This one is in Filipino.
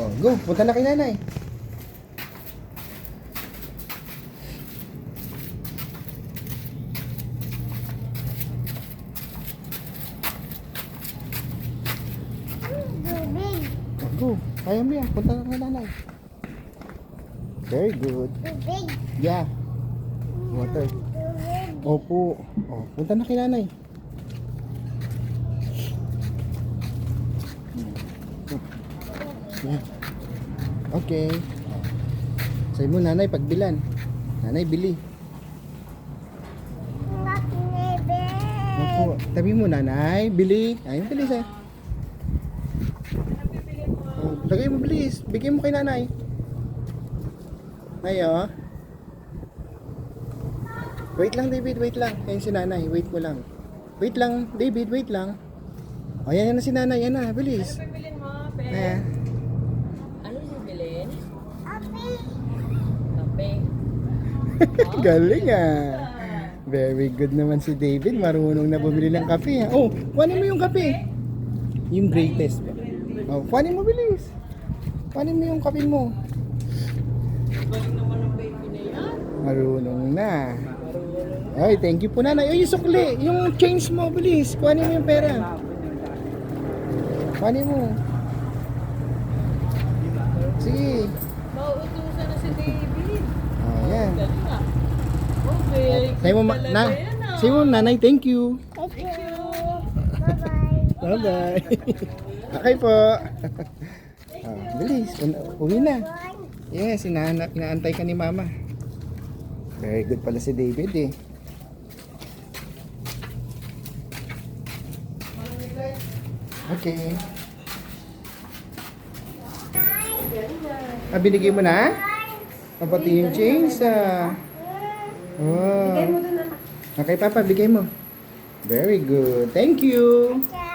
Oh, go. Punta na kay nanay. Tubig. Oh, go. Kaya mo yan. Punta na kay nanay. Very good. Tubig. Yeah. Water. Tubig. Opo. Oh, punta na kay nanay. Yeah. Okay. Sa'yo mo nanay pagbilan. Nanay bili. Ang aking nebe. Opo. Tabi mo nanay. Bili. Ayun bili sa'yo. Oh, lagay mo bilis. Bigay mo kay nanay. Ayo. Wait lang David. Wait lang. Ayun si nanay. Wait mo lang. Wait lang David. Wait lang. O yan na si nanay. Yan na. Bilis. Ano bibilin mo, Pe? Ayan. Ano bibilin? Api. Kape. Galing ah. Very good naman si David. Marunong na bumili ng kape. Oh, kuhanin mo yung kape. Yung greatest ba? Oh, kuhanin mo bilis. Kuhanin mo yung kape mo. Galing naman ng baby na yan. Marunong na. Ay, thank you po nanay. Ay, yung sukli. Yung change mo, bilis. Kuhanin mo yung pera. Kuhanin mo. Sige. Mauutusan na si David. Oh, yan. Galing ah. Oh, very good Sa'yo mo, talaga na, yan ah. sa'yo mo, nanay, thank you. Thank you. Bye-bye. Bye-bye. Okay po. Oh, bilis. Uwi na. Yes, inaantay ka ni mama. Very good pala si David eh. Okay. Ah, binigay mo na? Ah, pati yung chains ah. Oh. Okay, Papa, bigay mo. Very good. Thank you. Ciao.